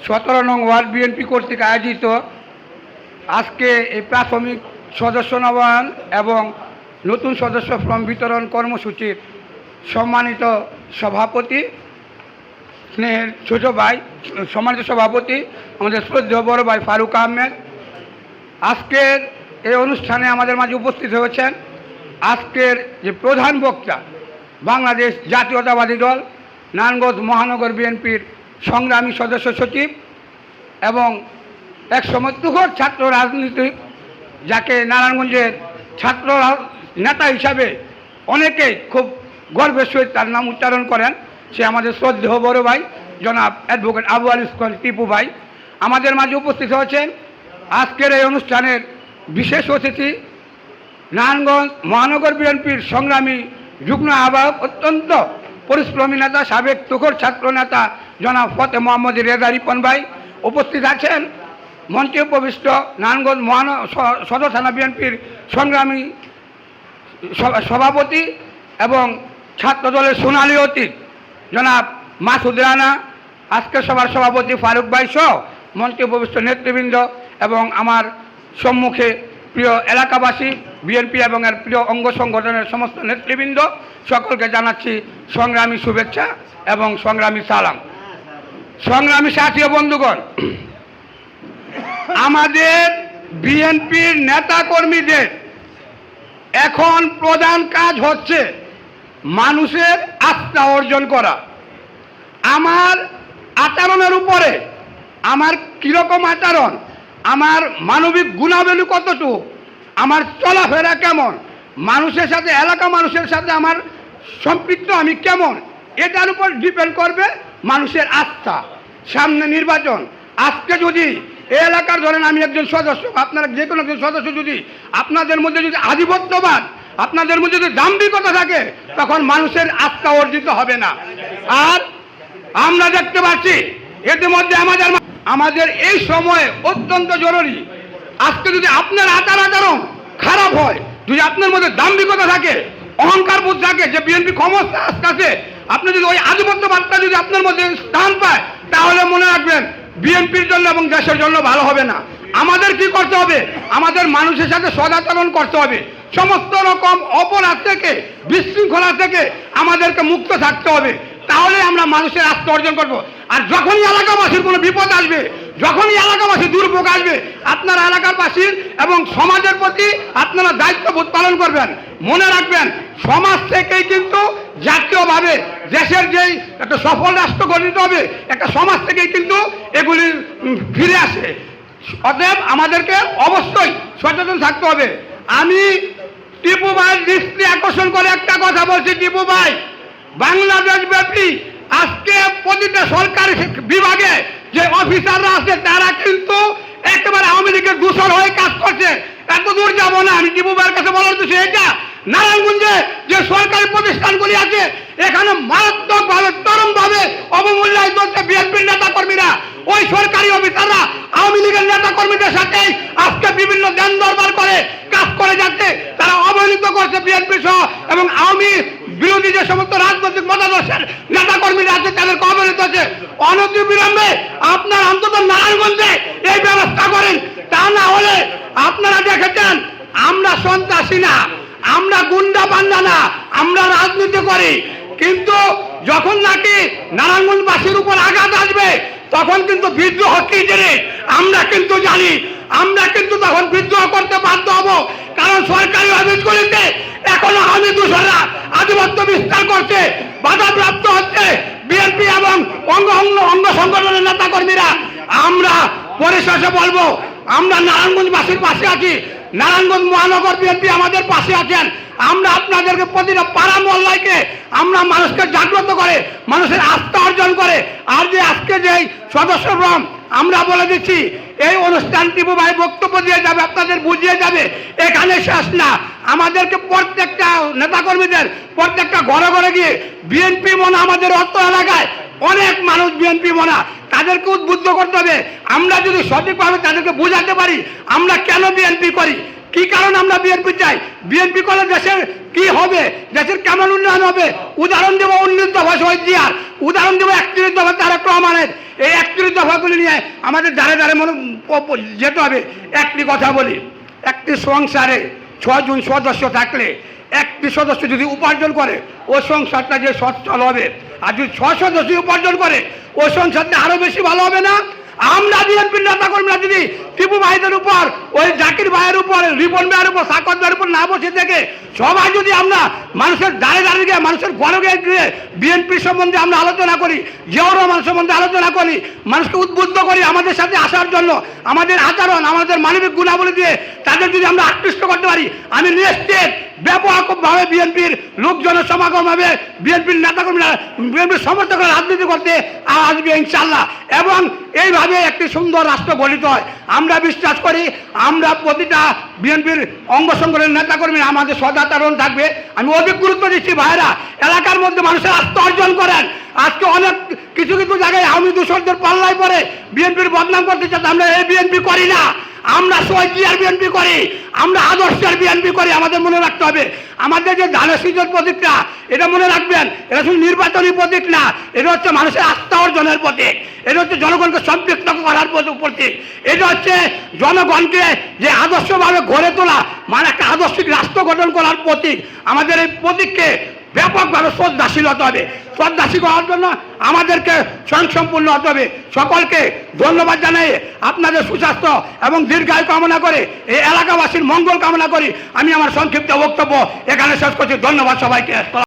17 নং word BNP কর্তৃক আয়োজিত আজকে এই প্রাথমিক সদস্য নবায়ন এবং নতুন সদস্য ফর্ম বিতরণ কর্মসূচির সম্মানিত সভাপতি, স্নেহের ছোট ভাই, সম্মানিত সভাপতি আমাদের শ্রদ্ধেয় বড় ভাই ফারুক আহমেদ, আজকের এই অনুষ্ঠানে আমাদের মাঝে উপস্থিত হয়েছেন আজকের যে প্রধান বক্তা, বাংলাদেশ জাতীয়তাবাদী দল নারায়ণগঞ্জ মহানগর বিএনপির সংগ্রামী সদস্য সচিব এবং এক সময় তুখর ছাত্র রাজনীতিক, যাকে নারায়ণগঞ্জের ছাত্র নেতা হিসাবে অনেকেই খুব গর্বের সহিত তার নাম উচ্চারণ করেন, সে আমাদের শ্রদ্ধেয় বড় ভাই জনাব অ্যাডভোকেট আবু আল ইসকন টিপু ভাই আমাদের মাঝে উপস্থিত হয়েছেন। আজকের এই অনুষ্ঠানের বিশেষ অতিথি নারায়ণগঞ্জ মহানগর বিএনপির সংগ্রামী যুগ্ম আহ্বায়ক, অত্যন্ত পরিশ্রমী নেতা, সাবেক তুখর ছাত্র নেতা জনাব ফতে মোহাম্মদ রেজা রিপন ভাই উপস্থিত আছেন। মঞ্চে উপবিষ্ট নারায়ণগঞ্জ সদর থানা বিএনপির সংগ্রামী সভাপতি এবং ছাত্র দলের সোনালী অতীত জনাব মাসুদ রানা, আজকের সভার সভাপতি ফারুক ভাই সহ মঞ্চে উপবিষ্ট নেতৃবৃন্দ এবং আমার সম্মুখে প্রিয় এলাকাবাসী, বিএনপি এবং এর প্রিয় অঙ্গ সংগঠনের সমস্ত নেতৃবৃন্দ, সকলকে জানাচ্ছি সংগ্রামী শুভেচ্ছা এবং সংগ্রামী সালাম। সংগ্রামী সাথী ও বন্ধুগণ, আমাদের বিএনপির নেতাকর্মীদের এখন প্রধান কাজ হচ্ছে মানুষের আস্থা অর্জন করা। আমার আচরণের উপরে, আমার কীরকম আচরণ, আমার মানবিক গুণাবলী কতটুকু, আমার চলাফেরা কেমন, মানুষের সাথে, এলাকা মানুষের সাথে আমার সম্পৃক্ত আমি কেমন, এটার উপর ডিপেন্ড করবে মানুষের আস্থা। সামনে নির্বাচন, আজকে যদি এই এলাকার ধরেন আমি একজন সদস্য, আপনারা যে কোনো একজন সদস্য, যদি আপনাদের মধ্যে যদি আধিপত্যবাদ, আপনাদের মধ্যে যদি দাম্ভিকতা থাকে, তখন মানুষের আস্থা অর্জিত হবে না। আর আমরা দেখতে পাচ্ছি ইতিমধ্যে আমাদের এই সময়ে অত্যন্ত জরুরি, আজকে যদি আপনার আচরণ খারাপ হয়, যদি আপনার মধ্যে দাম্ভিকতা থাকে, অহংকার বোধ থাকে যে বিএনপি ক্ষমতা আসছে, আপনি যদি ওই আধিপত্যবাদটা যদি আপনার মধ্যে স্থান পায়, তাহলে মনে রাখবেন বিএনপির জন্য এবং দেশের জন্য ভালো হবে না। আমাদের কি করতে হবে? আমাদের মানুষের সাথে সদাচরণ করতে হবে, সমস্ত রকম অপরাধ থেকে, বিশৃঙ্খলা থেকে আমাদেরকে মুক্ত থাকতে হবে, তাহলে আমরা মানুষের আস্থা অর্জন করব। আর যখনই এলাকাবাসীর কোনো বিপদ আসবে, যখনই এলাকাবাসীর দুর্ভোগ আসবে, আপনারা এলাকাবাসীর এবং সমাজের প্রতি আপনারা দায়িত্ববোধ পালন করবেন। মনে রাখবেন, সমাজ থেকেই কিন্তু জাতীয়ভাবে দেশের যেই একটা সফল রাষ্ট্র গঠিত হবে, একটা সমাজ থেকেই কিন্তু এগুলি ফিরে আসে। অতএব আমাদেরকে অবশ্যই সচেতন থাকতে হবে। আমি টিপু ভাইয়ের দৃষ্টি আকর্ষণ করে একটা কথা বলছি, টিপু ভাই, বাংলাদেশ ব্যাপী আজকে প্রতিটা সরকারি বিভাগে যে অফিসাররা আছে, তারা কিন্তু একেবারে আওয়ামী লীগের দূষণ হয়ে কাজ করছে। এত দূর যাবো না, আমি টিপু ভাইয়ের কাছে বলার উদ্দেশ্য এটা, নারায়ণগঞ্জে যে সরকারি প্রতিষ্ঠানগুলি আছে, এখানে মারাত্মকভাবে, চরমভাবে অবমূল্যায়িত হচ্ছে বিএনপির নেতা কর্মীরা। ওই সরকারি অফিসাররা আওয়ামী লীগের নেতা কর্মীদের সাথে আজকে বিভিন্ন দেন দরবার করে কাজ করে যাচ্ছে, তারা অবহেলিত করছে বিএনপি সহ এবং আওয়ামী বিরোধী যে সমস্ত রাজনৈতিক মতাদর্শের নেতা কর্মীরা আছে, তাদেরকে অবহেলিত হচ্ছে। অনতিবিলম্বে আপনার অন্তত নারায়ণগঞ্জে এই ব্যবস্থা করেন, তা না হলে আপনারা দেখেছেন আমরা সন্ত্রাসী না, আমরা গুন্ডা পান্ডা না, আমরা রাজনীতি করি, কিন্তু যখন নাকি নারায়ণগঞ্জবাসীর উপর আঘাত আসবে, তখন কিন্তু বিদ্রোহ কি জিনিস আমরা কিন্তু জানি। আমরা কিন্তু তখন বিদ্রোহ করতে বাধ্য হব, কারণ সরকারি অফিসগুলিতে এখনো আওয়ামী দূষণরা আধিপত্য বিস্তার করছে, বাধাপ্রাপ্ত হচ্ছে বিএনপি এবং অঙ্গ সংগঠনের নেতা কর্মীরা। আমরা পরিশেষে বলবো, আমরা নারায়ণগঞ্জবাসীর পাশে আছি, নারায়ণগঞ্জ মহানগর বিএনপি আমাদের পাশে আছেন। আমরা আপনাদেরকে প্রতিটা পাড়া মহল্লাকে আমরা মানুষকে জাগ্রত করে, মানুষের আস্থা অর্জন করে। আর যে আজকে যে সদস্য ফর্ম আমরা বলে দিচ্ছি, এই অনুষ্ঠান টিপু ভাই বক্তব্য দিয়ে যাবে, আপনাদের বুঝিয়ে যাবে, এখানে শেষ না। আমাদেরকে প্রত্যেকটা নেতাকর্মীদের প্রত্যেকটা ঘরে ঘরে গিয়ে বিএনপি মনে, আমাদের অর্থ এলাকায় অনেক মানুষ বিএনপি মনা, তাদেরকে উদ্বুদ্ধ করতে হবে। আমরা যদি সঠিকভাবে তাদেরকে বোঝাতে পারি আমরা কেন বিএনপি করি, কি কারণ আমরা বিএনপি চাই, বিএনপি করলে দেশের কি হবে, দেশের কেমন উন্নয়ন হবে। উদাহরণ দেব 19 দফা শহীদ জিয়ার, উদাহরণ দেব 31 দফা তারেক রহমানের। এই 31 মৌলিক দফাগুলি নিয়ে আমাদের দ্বারে দ্বারে যেতে হবে। একটি কথা বলি, একটি সংসারে 6 জন সদস্য থাকলে একটি সদস্য যদি উপার্জন করে ওই সংসারটা যে সচ্ছল হবে, আর যদি 6 সদস্য উপার্জন করে ওই সংসারটা আরো বেশি ভালো হবে না? আমরা বিএনপির নেতা কর্মীরা যদি টিপু ভাইদের উপর, ওই জাকির ভাইয়ের উপর, রিপন ভাইয়ের উপর, সাকত ভাইয়ের উপর না বসে থেকে সবাই যদি আমরা মানুষের দাঁড়িয়ে দাঁড়িয়ে গিয়ে, মানুষের ঘরে গিয়ে বিএনপির সম্বন্ধে আমরা আলোচনা করি, জিয়াউর রহমান সম্বন্ধে আলোচনা করি, মানুষকে উদ্বুদ্ধ করি আমাদের সাথে আসার জন্য, আমাদের আচরণ, আমাদের মানবিক গুণাবলী দিয়ে তাদের যদি আমরা আকৃষ্ট করতে পারি, আমি নিশ্চিত ব্যাপকভাবে বিএনপির লোকজনের সমাগম হবে, বিএনপির নেতাকর্মীরা, বিএনপির সমর্থকরা রাজনীতি করতে আসবে ইনশাল্লাহ, এবং এইভাবে একটি সুন্দর রাষ্ট্র গঠিত হয়। আমরা বিশ্বাস করি আমরা প্রতিটা বিএনপির অঙ্গ সংগঠনের নেতাকর্মীরা আমাদের সদাচরণ থাকবে। আমি অধিক গুরুত্ব দিচ্ছি ভাইরা, এলাকার মধ্যে মানুষের আস্থা অর্জন করেন। আজকে অনেক কিছু কিছু জায়গায় আওয়ামী দূষণদের পাল্লায় পরে বিএনপির বদনাম করতে চাচ্ছে। আমরা এই বিএনপি করি না, আমরা সৈজিয়ার বিএনপি করি, আমরা আদর্শের বিএনপি করি। আমাদের মনে রাখতে হবে আমাদের যে ধানের প্রতীকটা, এটা মনে রাখবেন, এটা শুধু নির্বাচনী প্রতীক না, এটা হচ্ছে মানুষের আস্থা অর্জনের প্রতীক, এটা হচ্ছে জনগণকে সম্পৃক্ত করার প্রতীক, এটা হচ্ছে জনগণকে যে আদর্শভাবে গড়ে তোলা, মানে একটা আদর্শিক রাষ্ট্র গঠন করার প্রতীক। আমাদের এই প্রতীককে ব্যাপকভাবে শ্রদ্ধাশীল হতে হবে। শ্রদ্ধাশীল হওয়ার জন্য আমাদেরকে স্বয়ংসম্পূর্ণ হতে হবে। সকলকে ধন্যবাদ জানাই, আপনাদের সুস্বাস্থ্য এবং দীর্ঘায়ু কামনা করে, এই এলাকাবাসীর মঙ্গল কামনা করি আমি আমার সংক্ষিপ্ত বক্তব্য এখানে শেষ করছি। ধন্যবাদ সবাইকে।